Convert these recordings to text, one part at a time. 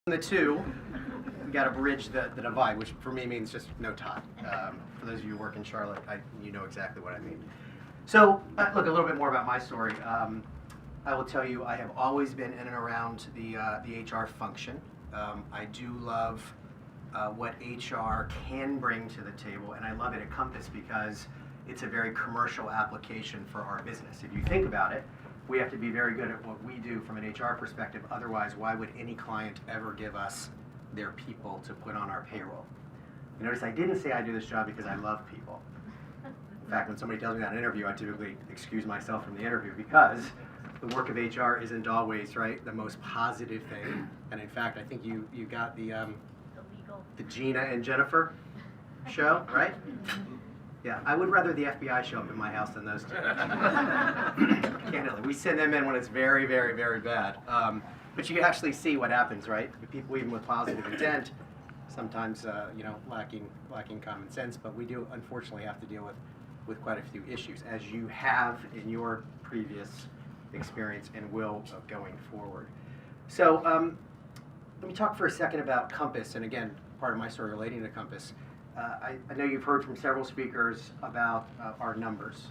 The two, we got to bridge the divide, which for me means just no tie. For those of you who work in Charlotte, you know exactly what I mean. So, look, a little bit more about my story. I will tell you, I have always been in and around the HR function. I do love what HR can bring to the table, and I love it at Compass because it's a very commercial application for our business. If you think about it, we have to be very good at what we do from an HR perspective. Otherwise, why would any client ever give us their people to put on our payroll? You notice I didn't say I do this job because I love people. In fact, when somebody tells me that in an interview, I typically excuse myself from the interview because the work of HR isn't always, right, the most positive thing. And in fact, I think you got the Gina and Jennifer show, right? Yeah, I would rather the FBI show up in my house than those two. Candidly, we send them in when it's very, very, very bad. But you actually see what happens, right? People, even with positive intent, sometimes lacking common sense. But we do, unfortunately, have to deal with quite a few issues, as you have in your previous experience and will going forward. So let me talk for a second about Compass, and again, part of my story relating to Compass. I know you've heard from several speakers about our numbers.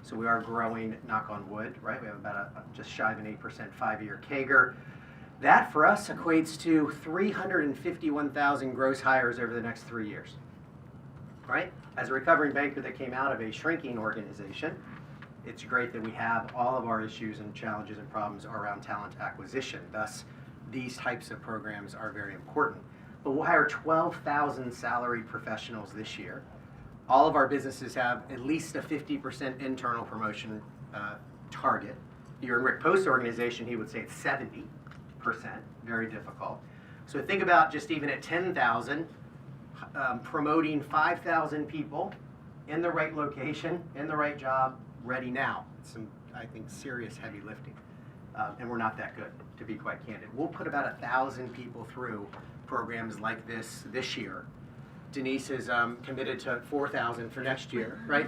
So we are growing, knock on wood, right? We have about just shy of an 8% 5-year CAGR. That for us equates to 351,000 gross hires over the next 3 years, right? As a recovering banker that came out of a shrinking organization, it's great that we have all of our issues and challenges and problems around talent acquisition. Thus, these types of programs are very important. But we'll hire 12,000 salaried professionals this year. All of our businesses have at least a 50% internal promotion target. You're in Rick Post's organization, he would say it's 70%, very difficult. So think about just even at 10,000, promoting 5,000 people in the right location, in the right job, ready now. It's some, I think, serious heavy lifting. And we're not that good, to be quite candid. We'll put about 1,000 people through programs like this year. Denise is committed to 4,000 for next year, right?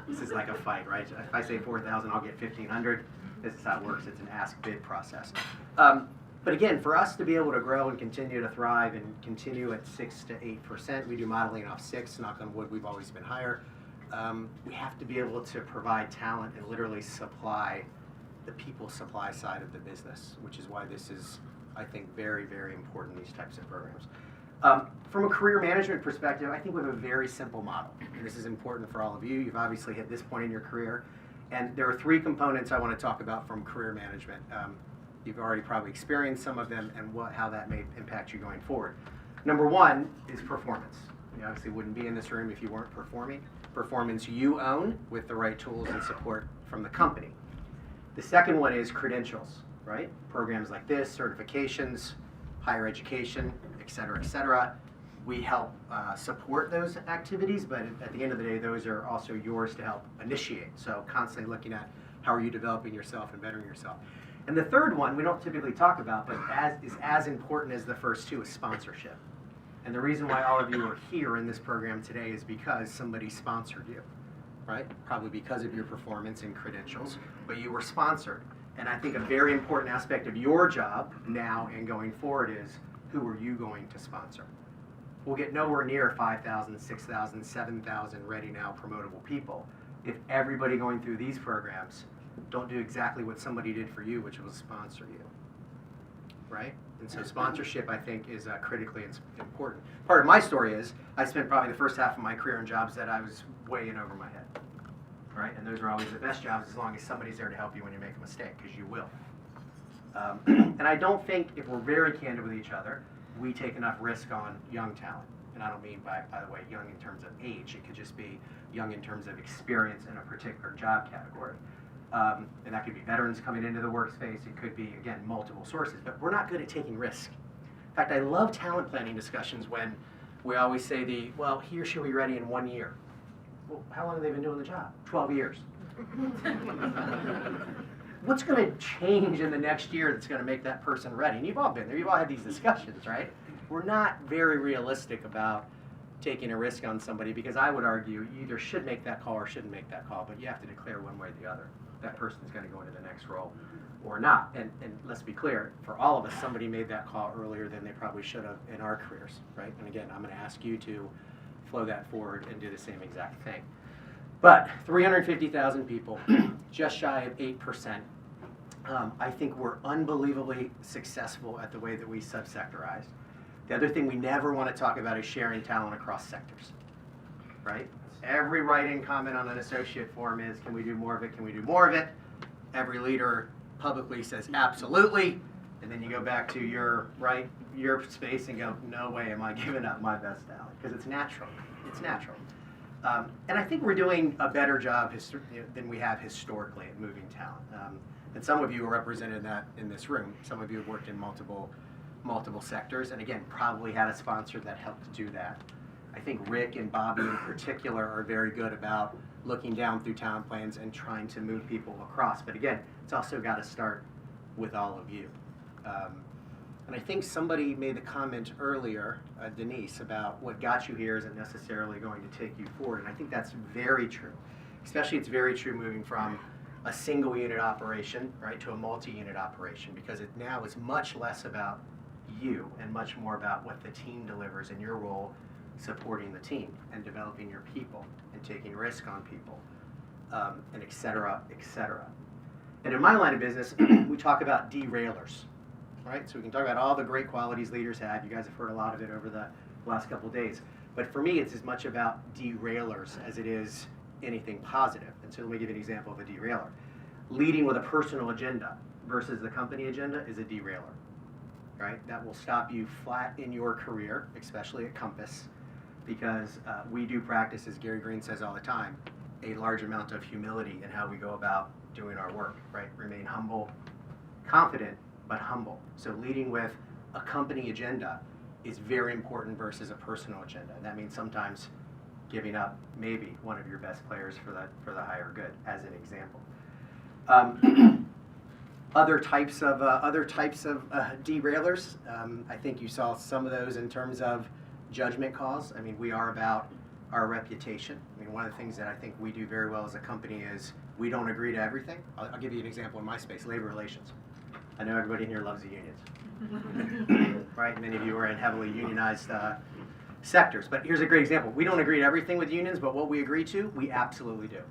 This is like a fight, right? If I say 4,000, I'll get 1,500. This is how it works. It's an ask-bid process. But again, for us to be able to grow and continue to thrive and continue at 6 to 8%, we do modeling off 6, knock on wood, we've always been higher. We have to be able to provide talent and literally supply the people supply side of the business, which is why this is, I think, very, very important, these types of programs. From a career management perspective, I think we have a very simple model. And this is important for all of you. You've obviously hit this point in your career. And there are 3 components I want to talk about from career management. You've already probably experienced some of them and how that may impact you going forward. Number 1 is performance. You obviously wouldn't be in this room if you weren't performing. Performance you own with the right tools and support from the company. The second one is credentials, right? Programs like this, certifications, higher education, et cetera, we help support those activities, but at the end of the day, those are also yours to help initiate. So constantly looking at how are you developing yourself and bettering yourself. And the third one we don't typically talk about, but is as important as the first 2, is sponsorship. And the reason why all of you are here in this program today is because somebody sponsored you, right? Probably because of your performance and credentials, but you were sponsored. And I think a very important aspect of your job now and going forward is, who are you going to sponsor? We'll get nowhere near 5,000, 6,000, 7,000 ready now promotable people if everybody going through these programs don't do exactly what somebody did for you, which was sponsor you, right? And so sponsorship, I think, is critically important. Part of my story is I spent probably the first half of my career in jobs that I was way in over my head, right? And those are always the best jobs as long as somebody's there to help you when you make a mistake, because you will. And I don't think, if we're very candid with each other, we take enough risk on young talent. And I don't mean, by the way, young in terms of age. It could just be young in terms of experience in a particular job category. And that could be veterans coming into the workspace. It could be, again, multiple sources. But we're not good at taking risk. In fact, I love talent planning discussions when we always say well, he or she will be ready in 1 year. Well, how long have they been doing the job? 12 years. What's going to change in the next year that's going to make that person ready? And you've all been there. You've all had these discussions, right? We're not very realistic about taking a risk on somebody, because I would argue you either should make that call or shouldn't make that call, but you have to declare one way or the other. That person's going to go into the next role or not. And let's be clear, for all of us, somebody made that call earlier than they probably should have in our careers, right? And again, I'm going to ask you to flow that forward and do the same exact thing. But 350,000 people, just shy of 8%. I think we're unbelievably successful at the way that we subsectorized. The other thing we never want to talk about is sharing talent across sectors, right? Every write-in comment on an associate form is, can we do more of it? Can we do more of it? Every leader publicly says absolutely, and then you go back to your space and go, no way am I giving up my best talent, because it's natural. It's natural. And I think we're doing a better job than we have historically at moving talent. And some of you are represented in this room. Some of you have worked in multiple sectors, and again, probably had a sponsor that helped do that. I think Rick and Bobby in particular are very good about looking down through talent plans and trying to move people across. But again, it's also got to start with all of you. And I think somebody made the comment earlier, Denise, about what got you here isn't necessarily going to take you forward. And I think that's very true. Especially it's very true moving from a single unit operation, right, to a multi-unit operation, because it now is much less about you and much more about what the team delivers in your role, supporting the team and developing your people and taking risk on people, and et cetera, et cetera. And in my line of business, we talk about derailers, right? So we can talk about all the great qualities leaders have. You guys have heard a lot of it over the last couple of days. But for me, it's as much about derailers as it is anything positive. And so let me give you an example of a derailer. Leading with a personal agenda versus the company agenda is a derailer, right? That will stop you flat in your career, especially at Compass, because we do practice, as Gary Green says all the time, a large amount of humility in how we go about doing our work, right? Remain humble, confident, but humble. So leading with a company agenda is very important versus a personal agenda. And that means sometimes giving up maybe one of your best players for the higher good, as an example. Other types of derailers. I think you saw some of those in terms of judgment calls. I mean, we are about our reputation. I mean, one of the things that I think we do very well as a company is we don't agree to everything. I'll give you an example in my space, labor relations. I know everybody in here loves the unions, right? Many of you are in heavily unionized sectors. But here's a great example. We don't agree to everything with unions, but what we agree to, we absolutely do.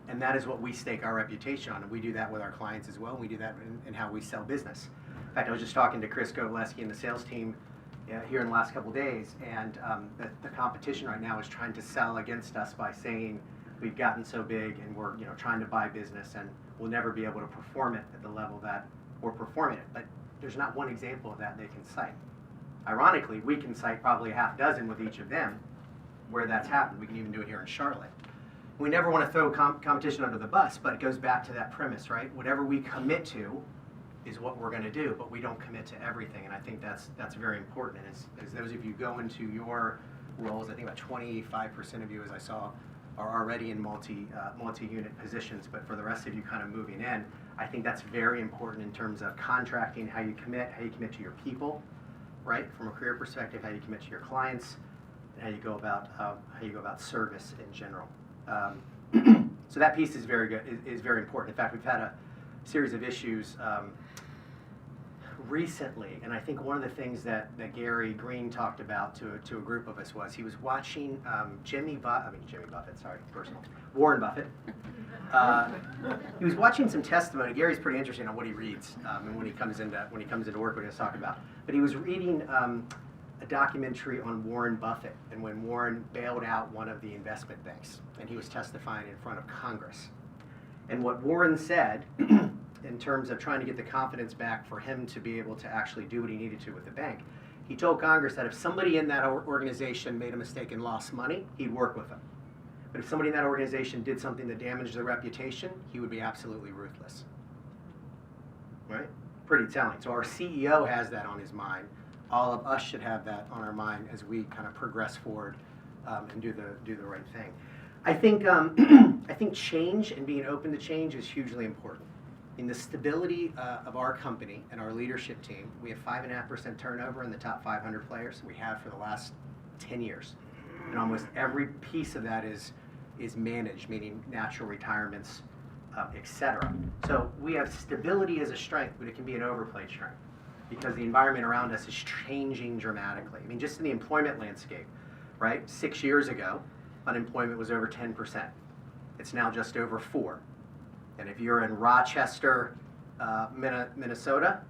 And that is what we stake our reputation on. And we do that with our clients as well. We do that in how we sell business. In fact, I was just talking to Chris Kovaleski and the sales team here in the last couple of days, and the competition right now is trying to sell against us by saying we've gotten so big and we're trying to buy business and we'll never be able to perform it at the level that we're performing it. But there's not one example of that they can cite. Ironically, we can cite probably a half dozen with each of them where that's happened. We can even do it here in Charlotte. We never want to throw competition under the bus, but it goes back to that premise, right? Whatever we commit to is what we're going to do, but we don't commit to everything, and I think that's very important. And as those of you go into your roles, I think about 25% of you, as I saw, are already in multi-unit positions, but for the rest of you kind of moving in, I think that's very important in terms of contracting, how you commit to your people, right? From a career perspective, how you commit to your clients, and how you go about service in general. So that piece is very good, is very important. In fact, we've had a series of issues recently, and I think one of the things that Gary Green talked about to a group of us was he was watching Warren Buffett. He was watching some testimony. Gary's pretty interesting on what he reads, and when he comes into work, what he's talking about. But he was reading a documentary on Warren Buffett, and when Warren bailed out one of the investment banks, and he was testifying in front of Congress. And what Warren said, in terms of trying to get the confidence back for him to be able to actually do what he needed to with the bank, he told Congress that if somebody in that organization made a mistake and lost money, he'd work with them. But if somebody in that organization did something that damaged their reputation, he would be absolutely ruthless. Right? Pretty telling. So our CEO has that on his mind. All of us should have that on our mind as we kind of progress forward and do the right thing. I think change and being open to change is hugely important. In the stability of our company and our leadership team, we have 5.5% turnover in the top 500 players. We have for the last 10 years. And almost every piece of that is managed, meaning natural retirements, etc. So we have stability as a strength, but it can be an overplayed strength because the environment around us is changing dramatically. I mean, just in the employment landscape, right? 6 years ago, unemployment was over 10%. It's now just over 4%. And if you're in Rochester, Minnesota,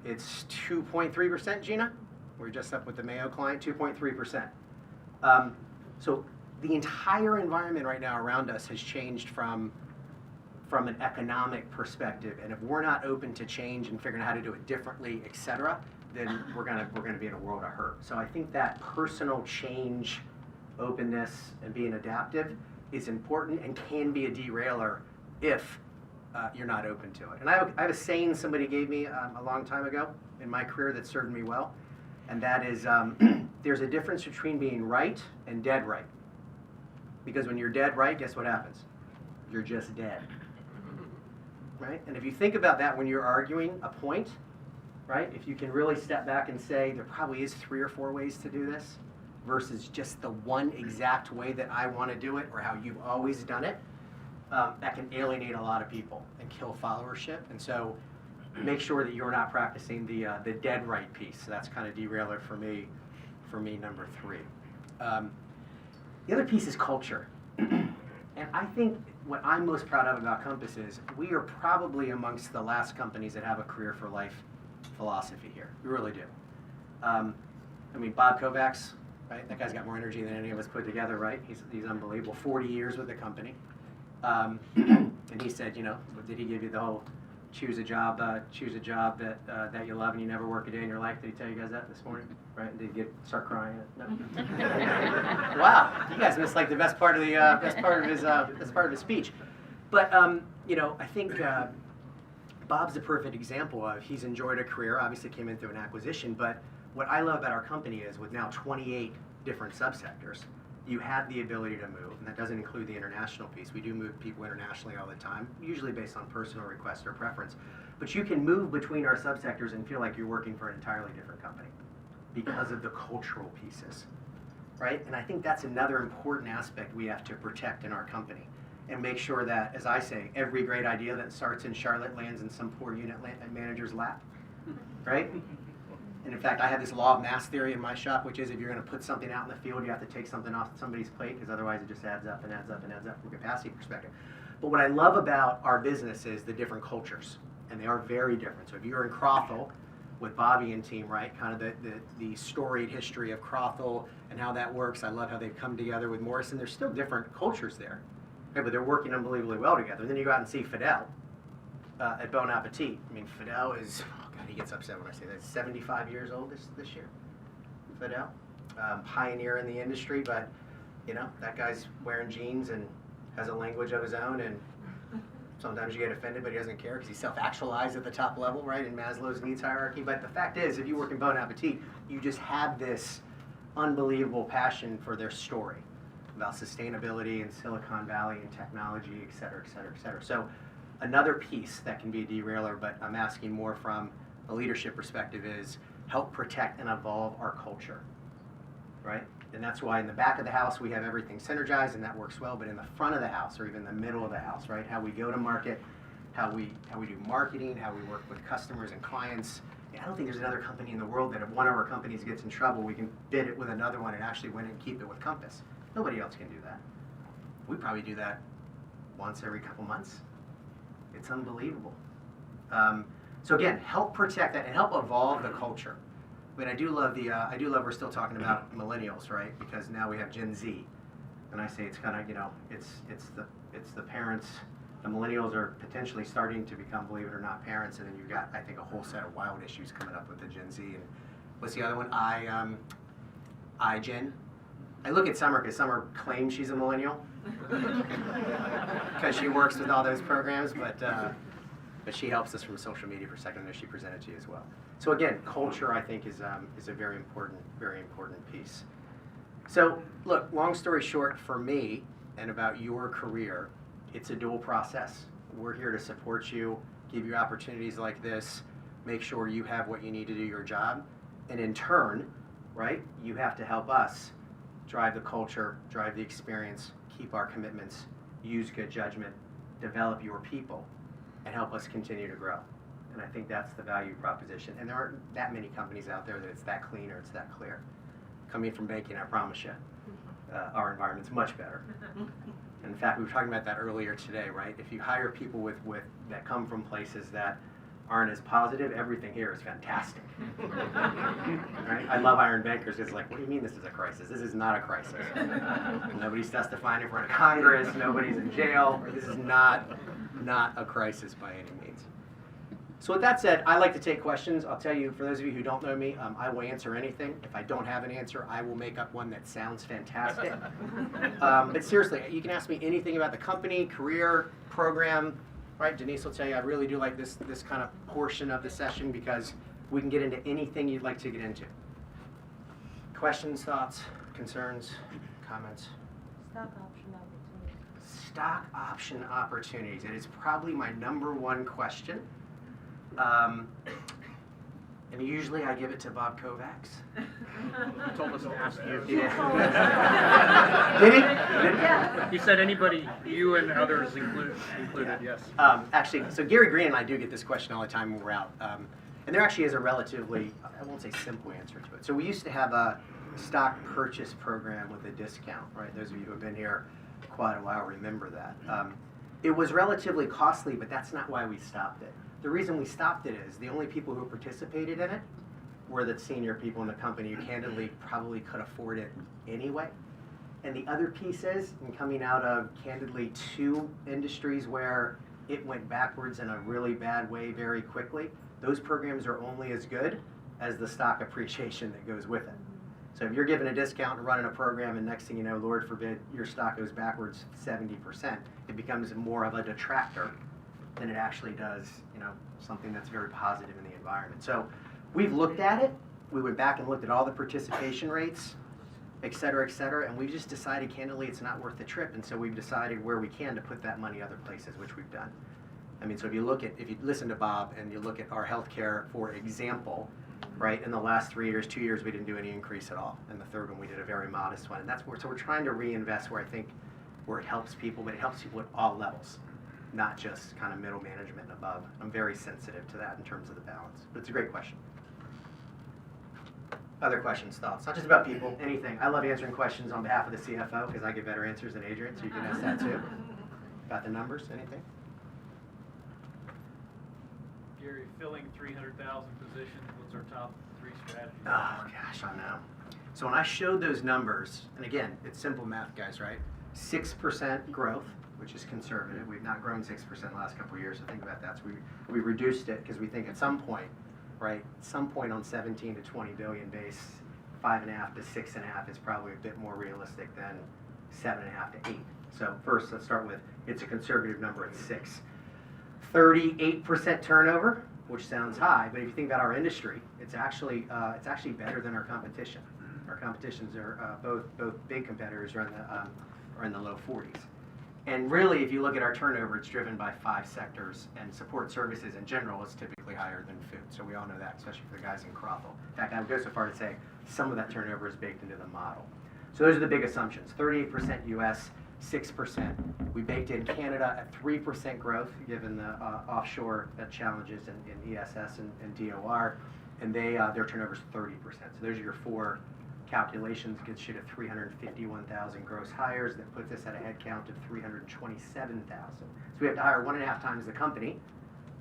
it's 2.3%, Gina? We're just up with the Mayo client, 2.3%. So the entire environment right now around us has changed from an economic perspective, and if we're not open to change and figuring out how to do it differently, et cetera, then we're gonna be in a world of hurt. So I think that personal change, openness, and being adaptive is important and can be a derailer if you're not open to it. And I have a saying somebody gave me a long time ago in my career that served me well, and that is there's a difference between being right and dead right. Because when you're dead right, guess what happens? You're just dead. Right? And if you think about that when you're arguing a point, right? If you can really step back and say there probably is 3 or 4 ways to do this versus just the one exact way that I want to do it or how you've always done it, that can alienate a lot of people and kill followership. And so make sure that you're not practicing the dead right piece. So that's kind of derailer for me, number 3. The other piece is culture. And I think what I'm most proud of about Compass is we are probably amongst the last companies that have a career for life philosophy here. We really do. I mean, Bob Kovacs, right? That guy's got more energy than any of us put together, right? He's unbelievable. 40 years with the company. And he said, you know, did he give you the whole choose a job that you love and you never work a day in your life? Did he tell you guys that this morning? Right? And did you start crying? No. Wow, you guys missed like the best part of his speech. But you know, I think Bob's a perfect example of he's enjoyed a career. Obviously, came in through an acquisition. But what I love about our company is with now 28 different subsectors, you have the ability to move, and that doesn't include the international piece. We do move people internationally all the time, usually based on personal request or preference. But you can move between our subsectors and feel like you're working for an entirely different company because of the cultural pieces, right? And I think that's another important aspect we have to protect in our company and make sure that, as I say, every great idea that starts in Charlotte lands in some poor unit manager's lap, right? And in fact, I have this law of mass theory in my shop, which is if you're going to put something out in the field, you have to take something off somebody's plate, because otherwise it just adds up and adds up and adds up from a capacity perspective. But what I love about our business is the different cultures, and they are very different. So if you're in Crothall with Bobby and team, right, kind of the storied history of Crothall and how that works. I love how they've come together with Morrison. There's still different cultures there, okay, but they're working unbelievably well together. And then you go out and see Fidel at Bon Appetit. I mean, Fidel is, oh God, he gets upset when I say that. 75 years old this year, Fidel. Pioneer in the industry, but, you know, that guy's wearing jeans and has a language of his own, and sometimes you get offended, but he doesn't care because he's self-actualized at the top level, right, in Maslow's needs hierarchy. But the fact is, if you work in Bon Appetit, you just have this unbelievable passion for their story about sustainability and Silicon Valley and technology, et cetera, et cetera, et cetera. So another piece that can be a derailer, but I'm asking more from a leadership perspective, is help protect and evolve our culture, right? And that's why in the back of the house we have everything synergized, and that works well. But in the front of the house, or even the middle of the house, right, how we go to market, how we do marketing, how we work with customers and clients. I don't think there's another company in the world that if one of our companies gets in trouble, we can bid it with another one and actually win and keep it with Compass. Nobody else can do that. We probably do that once every couple months. It's unbelievable. So again, help protect that and help evolve the culture. But I do love we're still talking about millennials, right? Because now we have Gen Z, and I say it's kind of, you know, it's the parents. The millennials are potentially starting to become, believe it or not, parents, and then you've got, I think, a whole set of wild issues coming up with the Gen Z. And what's the other one? iGen. I look at Summer because Summer claims she's a millennial because she works with all those programs, but she helps us from a social media perspective, as she presented to you as well. So again, culture, I think, is a very important piece. So look, long story short, for me and about your career, it's a dual process. We're here to support you, give you opportunities like this, make sure you have what you need to do your job, and in turn, right, you have to help us drive the culture, drive the experience, keep our commitments, use good judgment, develop your people, and help us continue to grow. And I think that's the value proposition. And there aren't that many companies out there that it's that clean or it's that clear. Coming from banking, I promise you, our environment's much better. And in fact, we were talking about that earlier today, right? If you hire people with that come from places that aren't as positive, everything here is fantastic. Right? I love hiring bankers. It's like, what do you mean this is a crisis? This is not a crisis. Nobody's testifying in front of Congress. Nobody's in jail. This is not a crisis by any means. So with that said, I like to take questions. I'll tell you, for those of you who don't know me, I will answer anything. If I don't have an answer, I will make up one that sounds fantastic. But seriously, you can ask me anything about the company, career, program. Right, Denise will tell you I really do like this kind of portion of the session because we can get into anything you'd like to get into. Questions, thoughts, concerns, comments? Stock option opportunities. Stock option opportunities. It is probably my #1 question. And usually I give it to Bob Kovacs. He told us to ask you. Yeah. Did he? Yeah. He said anybody, you and others included, yes. Actually, so Gary Green and I do get this question all the time when we're out. And there actually is a relatively, I won't say simple answer to it. So we used to have a stock purchase program with a discount, right? Those of you who have been here quite a while remember that. It was relatively costly, but that's not why we stopped it. The reason we stopped it is the only people who participated in it were the senior people in the company who candidly probably could afford it anyway. And the other piece is, and coming out of candidly 2 industries where it went backwards in a really bad way very quickly, those programs are only as good as the stock appreciation that goes with it. So if you're given a discount and running a program and next thing you know, Lord forbid, your stock goes backwards 70%, it becomes more of a detractor than it actually does, something that's very positive in the environment. So we've looked at it. We went back and looked at all the participation rates, et cetera, and we've just decided candidly it's not worth the trip. And so we've decided where we can to put that money other places, which we've done. I mean, so if you listen to Bob and you look at our healthcare, for example, right, in the last 3 years, 2 years, we didn't do any increase at all. And the third one, we did a very modest one. And so we're trying to reinvest where it helps people, but it helps people at all levels, not just kind of middle management and above. I'm very sensitive to that in terms of the balance. But it's a great question. Other questions, thoughts? Not just about people, anything. I love answering questions on behalf of the CFO because I get better answers than Adrian, so you can ask that too. About the numbers, anything? Gary, filling 300,000 positions, what's our top 3 strategies? Oh gosh, I know. So when I showed those numbers, and again, it's simple math, guys, right? 6% growth, which is conservative. We've not grown 6% the last couple of years, so think about that. So we reduced it because we think at some point, right, on 17 to 20 billion base, 5.5 to 6.5 is probably a bit more realistic than 7.5 to 8. So first, let's start with, it's a conservative number at 6. 38% turnover, which sounds high, but if you think about our industry, it's actually better than our competition. Our competitions are both big competitors are in the low 40s. And really, if you look at our turnover, it's driven by 5 sectors, and support services in general is typically higher than food. So we all know that, especially for the guys in Crawford. In fact, I would go so far to say some of that turnover is baked into the model. So those are the big assumptions. 38% U.S., 6%. We baked in Canada at 3% growth, given the offshore challenges in ESS and DOR, and their turnover is 30%. So those are your 4 calculations. Gets you to 351,000 gross hires. That puts us at a head count of 327,000. So we have to hire 1.5 times the company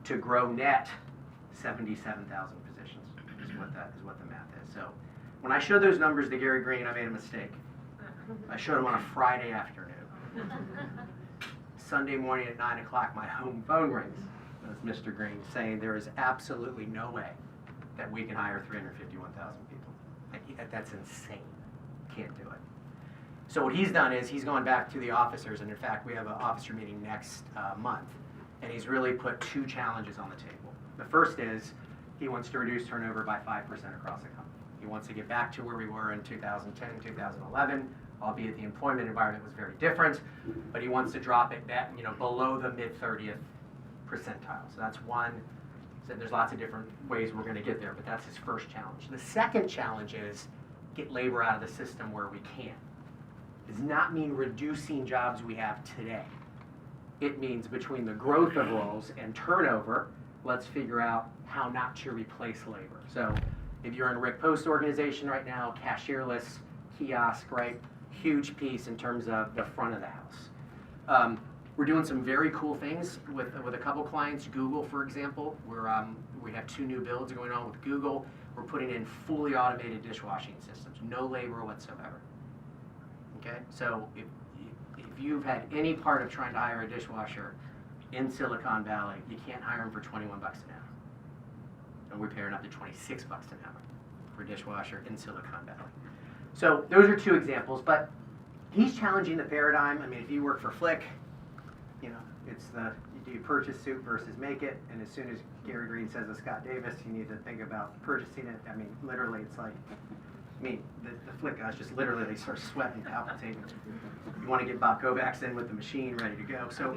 to grow net 77,000 positions. Is what the math is. So when I showed those numbers to Gary Green, I made a mistake. I showed him on a Friday afternoon. Sunday morning at 9 o'clock, my home phone rings. That's Mr. Green saying there is absolutely no way that we can hire 351,000 people. That's insane. Can't do it. So what he's done is he's gone back to the officers, and in fact, we have an officer meeting next month, and he's really put 2 challenges on the table. The first is he wants to reduce turnover by 5% across the company. He wants to get back to where we were in 2010, 2011, albeit the employment environment was very different, but he wants to drop it back, below the mid-30th percentile. So that's one. So there's lots of different ways we're going to get there, but that's his first challenge. The second challenge is get labor out of the system where we can. does not mean reducing jobs we have today. It means between the growth of roles and turnover, let's figure out how not to replace labor. So if you're in a Rick Post organization right now, cashierless, kiosk, right? Huge piece in terms of the front of the house. We're doing some very cool things with a couple clients. Google, for example, we have 2 new builds going on with Google. We're putting in fully automated dishwashing systems, no labor whatsoever. Okay, so if you've had any part of trying to hire a dishwasher in Silicon Valley, you can't hire them for 21 bucks an hour. And we're paying up to 26 bucks an hour for a dishwasher in Silicon Valley. So those are 2 examples, but he's challenging the paradigm. I mean, if you work for Flick, you know, it's do you purchase soup versus make it? And as soon as Gary Green says to Scott Davis, you need to think about purchasing it. I mean, literally, it's like, the Flick guys just literally, they start sweating, palpitating. You want to get Bob Kovacs in with the machine ready to go. So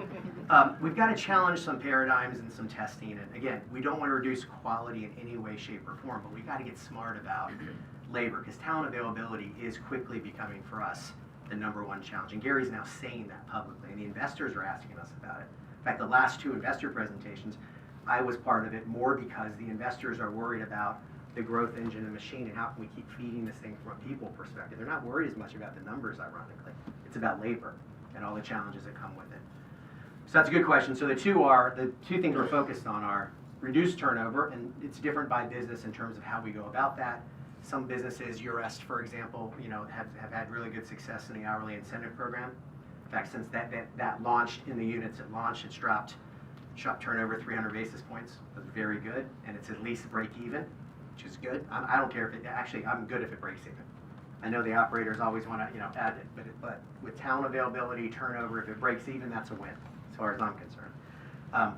we've got to challenge some paradigms and some testing. And again, we don't want to reduce quality in any way, shape, or form, but we've got to get smart about labor, because talent availability is quickly becoming, for us, the #1 challenge. And Gary's now saying that publicly, and the investors are asking us about it. In fact, the last 2 investor presentations, I was part of it more because the investors are worried about the growth engine and machine and how can we keep feeding this thing from a people perspective. They're not worried as much about the numbers, ironically. It's about labor and all the challenges that come with it. So that's a good question. So the two things we're focused on are reduced turnover, and it's different by business in terms of how we go about that. Some businesses, Urest, for example, you know, have had really good success in the hourly incentive program. In fact, since that launched in the units it launched, it's dropped shop turnover 300 basis points. That's very good, and it's at least break even, which is good. I don't care if it, actually, I'm good if it breaks even. I know the operators always want to, you know, add it, but with talent availability, turnover, if it breaks even, that's a win, as far as I'm concerned.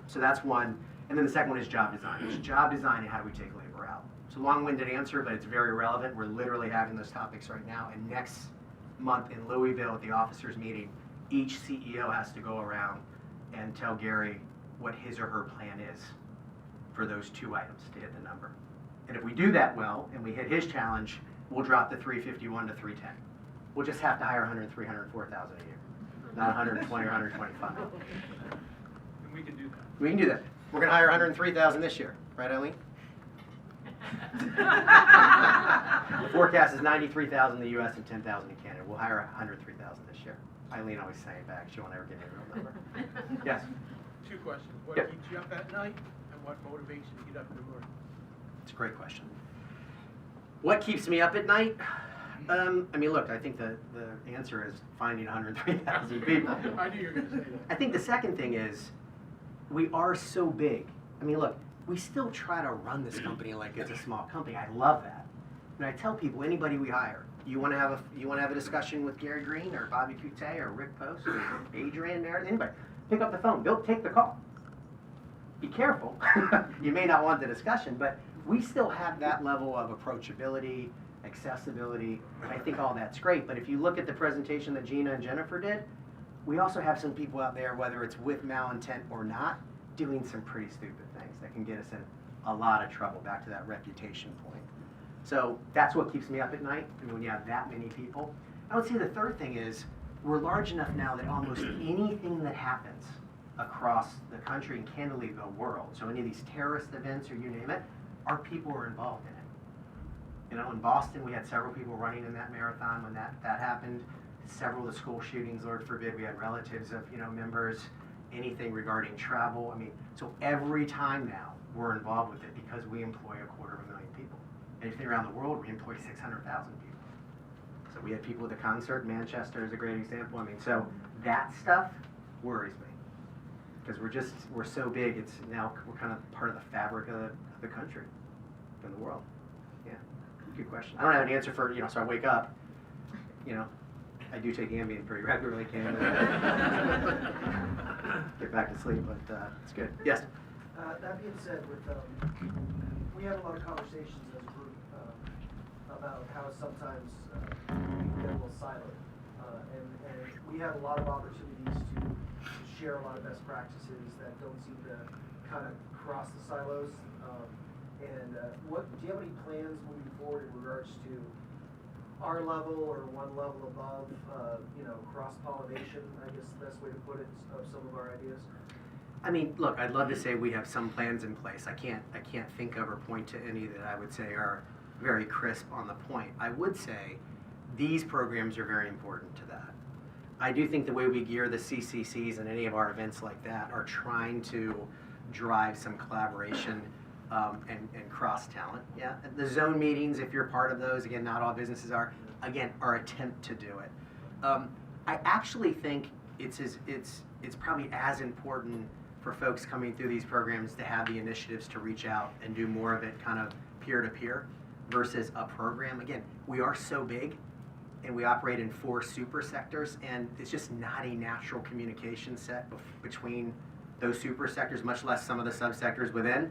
So that's one. And then the second one is job design. It's job design and how do we take labor out. It's a long-winded answer, but it's very relevant. We're literally having those topics right now. And next month in Louisville at the officers meeting, each CEO has to go around and tell Gary what his or her plan is for those 2 items to hit the number. And if we do that well and we hit his challenge, we'll drop the 351 to 310. We'll just have to hire 103, 104,000 a year, not 120 or 125. And we can do that. We can do that. We're going to hire 103,000 this year, right, Eileen? The forecast is 93,000 in the U.S. and 10,000 in Canada. We'll hire 103,000 this year. Eileen always saying back, she won't ever give me a real number. Yes? 2 questions. What Yep. keeps you up at night, and what motivates you to get up in the morning? It's a great question. What keeps me up at night? I mean, look, I think the answer is finding 103,000 people. I knew you were going to say that. I think the second thing is we are so big. I mean, look, we still try to run this company like it's a small company. I love that. And I tell people, anybody we hire, you want to have a discussion with Gary Green or Bobby Couttet or Rick Post or Adrian Meredith, anybody, pick up the phone. Don't take the call. Be careful. You may not want the discussion, but we still have that level of approachability, accessibility. I think all that's great. But if you look at the presentation that Gina and Jennifer did, we also have some people out there, whether it's with malintent or not, doing some pretty stupid things that can get us in a lot of trouble, back to that reputation point. So that's what keeps me up at night, I mean, when you have that many people. I would say the third thing is we're large enough now that almost anything that happens across the country and candidly the world, so any of these terrorist events or you name it, our people are involved in it. You know, in Boston, we had several people running in that marathon when that happened. Several of the school shootings, Lord forbid, we had relatives of, you know, members, anything regarding travel. I mean, so every time now we're involved with it because we employ 250,000 people. Anything around the world, we employ 600,000 people. So we had people at the concert. Manchester is a great example. I mean, so that stuff worries me because we're so big. It's now we're kind of part of the fabric of the country and the world. Yeah, good question. I don't have an answer for, you know, so I wake up, you know, I do take Ambien pretty regularly, can get back to sleep, but it's good. Yes? That being said, we have a lot of conversations as a group about how sometimes we get a little siloed. And we have a lot of opportunities to share a lot of best practices that don't seem to kind of cross the silos. Do you have any plans moving forward in regards to our level or one level above, cross-pollination, I guess the best way to put it, of some of our ideas? I mean, look, I'd love to say we have some plans in place. I can't think of or point to any that I would say are very crisp on the point. I would say these programs are very important to that. I do think the way we gear the CCCs and any of our events like that are trying to drive some collaboration and cross talent. Yeah, the zone meetings, if you're part of those, again, not all businesses are. Again, our attempt to do it. I actually think it's probably as important for folks coming through these programs to have the initiatives to reach out and do more of it kind of peer-to-peer versus a program. Again, we are so big and we operate in 4 super sectors, and it's just not a natural communication set between those super sectors, much less some of the subsectors within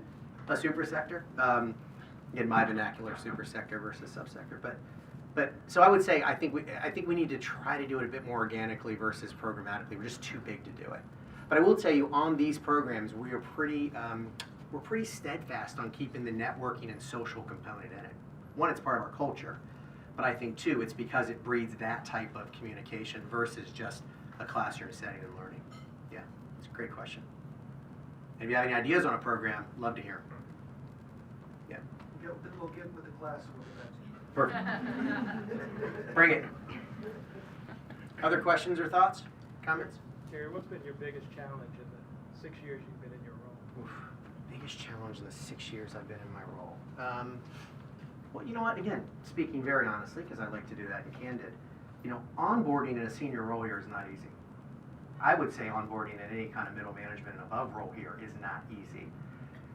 a super sector. In my vernacular, super sector versus subsector. But so I would say I think we need to try to do it a bit more organically versus programmatically. We're just too big to do it. But I will tell you, on these programs, we're pretty steadfast on keeping the networking and social component in it. One, it's part of our culture, but I think two, it's because it breeds that type of communication versus just a classroom setting and learning. Yeah, it's a great question. And if you have any ideas on a program, love to hear. Yeah. We'll get with the class and we'll get back to you. Perfect. Bring it. Other questions or thoughts? Comments? Gary, what's been your biggest challenge in the 6 years you've been in your role? Oof, biggest challenge in the 6 years I've been in my role. Well, you know what? Again, speaking very honestly, because I like to do that and candid, onboarding in a senior role here is not easy. I would say onboarding in any kind of middle management and above role here is not easy.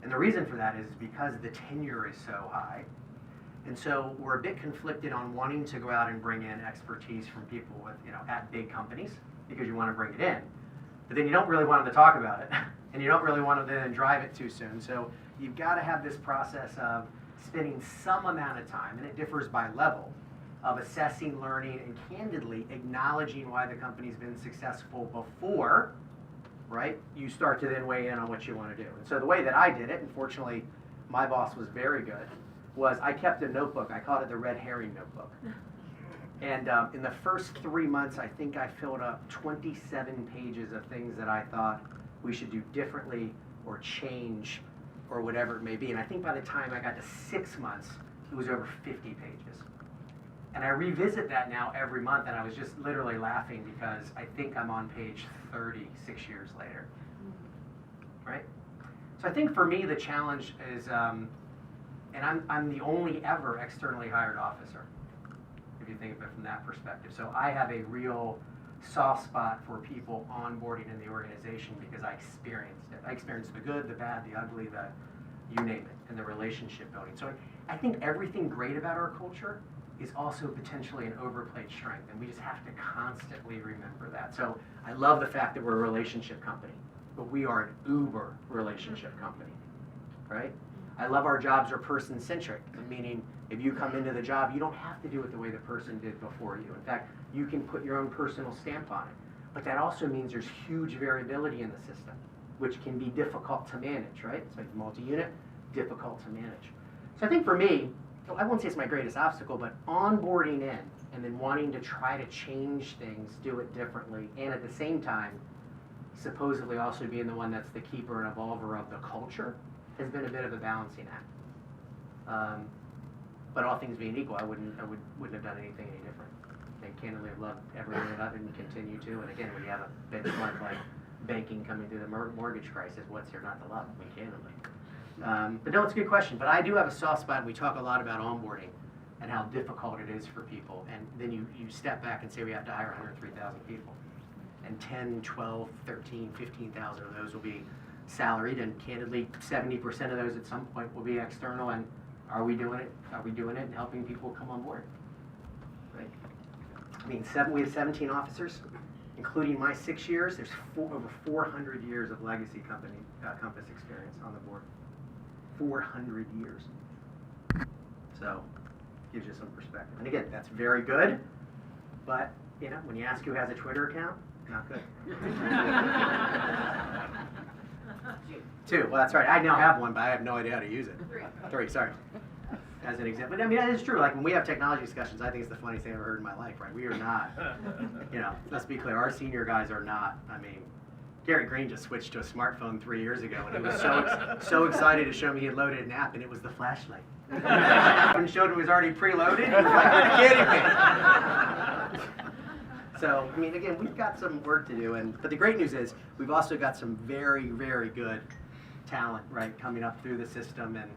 And the reason for that is because the tenure is so high. And so we're a bit conflicted on wanting to go out and bring in expertise from people with, at big companies, because you want to bring it in. But then you don't really want them to talk about it, and you don't really want to then drive it too soon. So you've got to have this process of spending some amount of time, and it differs by level, of assessing, learning, and candidly acknowledging why the company's been successful before, right, you start to then weigh in on what you want to do. And so the way that I did it, and fortunately my boss was very good, was I kept a notebook. I called it the red herring notebook. And in the first 3 months, I think I filled up 27 pages of things that I thought we should do differently or change or whatever it may be. And I think by the time I got to 6 months, it was over 50 pages. And I revisit that now every month, and I was just literally laughing because I think I'm on page 30 6 years later, right? So I think for me the challenge is, and I'm the only ever externally hired officer, if you think of it from that perspective. So I have a real soft spot for people onboarding in the organization because I experienced it. I experienced the good, the bad, the ugly, the you name it, and the relationship building. So I think everything great about our culture is also potentially an overplayed strength, and we just have to constantly remember that. So I love the fact that we're a relationship company, but we are an uber relationship company, right? I love our jobs are person-centric, meaning if you come into the job, you don't have to do it the way the person did before you. In fact, you can put your own personal stamp on it. But that also means there's huge variability in the system, which can be difficult to manage, right? It's like multi-unit, difficult to manage. So I think for me, I won't say it's my greatest obstacle, but onboarding in and then wanting to try to change things, do it differently, and at the same time, supposedly also being the one that's the keeper and evolver of the culture has been a bit of a balancing act. But all things being equal, I wouldn't have done anything any different. And candidly, I've loved every minute of it and continue to. And again, when you have a benchmark like banking coming through the mortgage crisis, what's there not to love? I mean, candidly. But no, it's a good question. But I do have a soft spot, and we talk a lot about onboarding and how difficult it is for people. And then you step back and say we have to hire 103,000 people. And 10, 12, 13, 15,000 of those will be salaried, and candidly, 70% of those at some point will be external. And are we doing it? Are we doing it and helping people come on board? Right? I mean, we have 17 officers, including my 6 years. There's over 400 years of legacy company Compass experience on the board. 400 years. So, gives you some perspective. And again, that's very good, but when you ask who has a Twitter account, not good. 2. Well, that's right. I now have one, but I have no idea how to use it. 3, sorry. as an example. But I mean, that is true. Like when we have technology discussions, I think it's the funniest thing I've ever heard in my life, right? We are not, let's be clear, our senior guys are not, I mean, Gary Green just switched to a smartphone 3 years ago, and he was so excited to show me he had loaded an app, and it was the flashlight. And showed it was already preloaded. He was like, "You're kidding me." So, I mean, again, we've got some work to do, but the great news is we've also got some very, very good talent, right, coming up through the system, and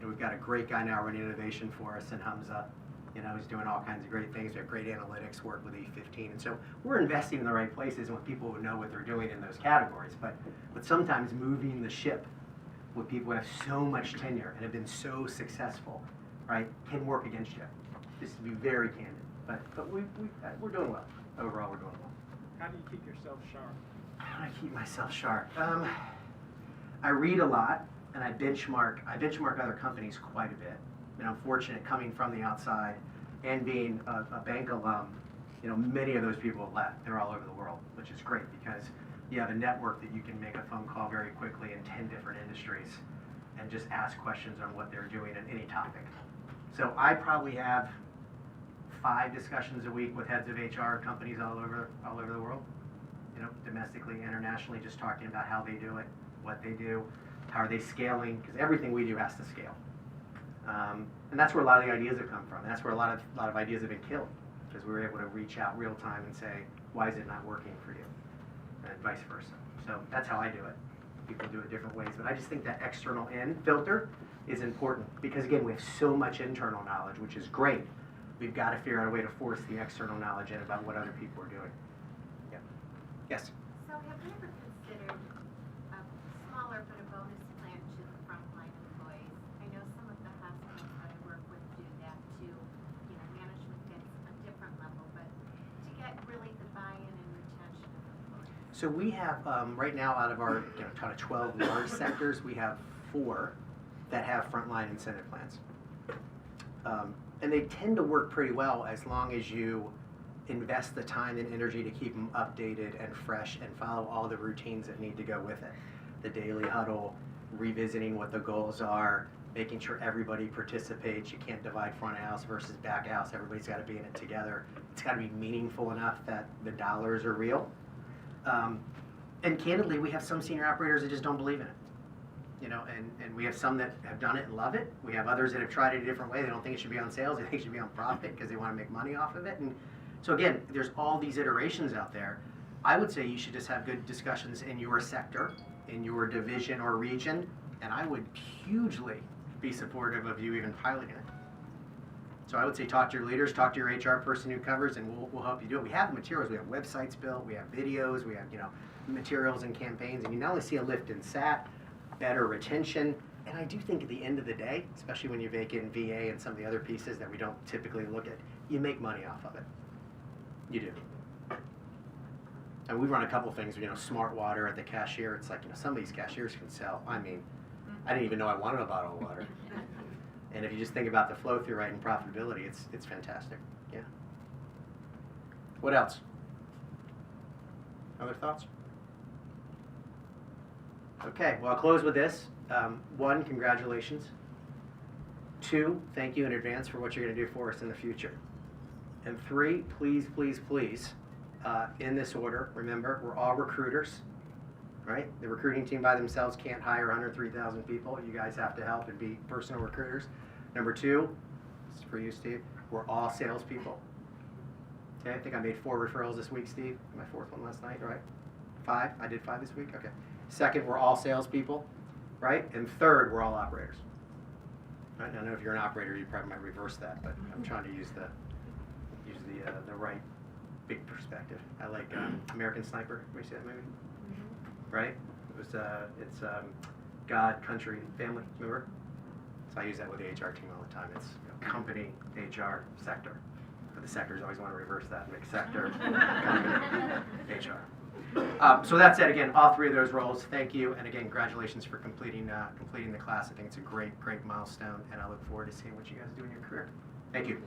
we've got a great guy now running innovation for us in Hamza. He's doing all kinds of great things. We have great analytics work with E15, and so we're investing in the right places and with people who know what they're doing in those categories. But sometimes moving the ship with people who have so much tenure and have been so successful, right, can work against you. Just to be very candid. But we're doing well. Overall, we're doing well. How do you keep yourself sharp? How do I keep myself sharp? I read a lot, and I benchmark other companies quite a bit. I'm fortunate coming from the outside and being a bank alum. Many of those people have left. They're all over the world, which is great because you have a network that you can make a phone call very quickly in 10 different industries and just ask questions on what they're doing in any topic. So I probably have 5 discussions a week with heads of HR companies all over the world, domestically, internationally, just talking about how they do it, what they do, how are they scaling, because everything we do has to scale. And that's where a lot of the ideas have come from. And that's where a lot of ideas have been killed, because we were able to reach out real time and say, why is it not working for you? And vice versa. So that's how I do it. People do it different ways. But I just think that external in filter is important, because again, we have so much internal knowledge, which is great. We've got to figure out a way to force the external knowledge in about what other people are doing. Yeah. Yes? So have you ever considered a smaller but a bonus plan to the frontline employees? I know some of the hospitals that I work with do that too. Management gets a different level, but to get really the buy-in and retention of employees. So we have, right now, out of our kind of 12 large sectors, we have 4 that have frontline incentive plans. And they tend to work pretty well as long as you invest the time and energy to keep them updated and fresh and follow all the routines that need to go with it. The daily huddle, revisiting what the goals are, making sure everybody participates. You can't divide front of house versus back of house. Everybody's got to be in it together. It's got to be meaningful enough that the dollars are real. And candidly, we have some senior operators that just don't believe in it. And we have some that have done it and love it. We have others that have tried it a different way. They don't think it should be on sales. They think it should be on profit because they want to make money off of it. And so again, there's all these iterations out there. I would say you should just have good discussions in your sector, in your division or region, and I would hugely be supportive of you even piloting it. So I would say talk to your leaders, talk to your HR person who covers, and we'll help you do it. We have the materials. We have websites built. We have videos. We have materials and campaigns. And you not only see a lift in SAT, better retention, and I do think at the end of the day, especially when you bake in VA and some of the other pieces that we don't typically look at, you make money off of it. You do. And we run a couple things, smart water at the cashier. It's like, some of these cashiers can sell. I mean, I didn't even know I wanted a bottle of water. And if you just think about the flow through rate and profitability, it's fantastic. Yeah. What else? Other thoughts? Okay, well, I'll close with this. 1, congratulations. 2, thank you in advance for what you're going to do for us in the future. And 3, please, please, please, in this order, remember, we're all recruiters, right? The recruiting team by themselves can't hire under 3,000 people. You guys have to help and be personal recruiters. Number 2, this is for you, Steve, we're all salespeople. Okay, I think I made 4 referrals this week, Steve. My 4th one last night, right? 5? I did 5 this week? Okay. 2nd, we're all salespeople, right? And 3rd, we're all operators. Right? I know if you're an operator, you probably might reverse that, but I'm trying to use the right big perspective. I like American Sniper. Have you seen that movie? Mm-hmm. Right? It's God, country, family. Remember? So I use that with the HR team all the time. It's company, HR, sector. But the sectors always want to reverse that. Make sector, company, HR. So that said, again, all 3 of those roles, thank you, and again, congratulations for completing the class. I think it's a great milestone, and I look forward to seeing what you guys do in your career. Thank you.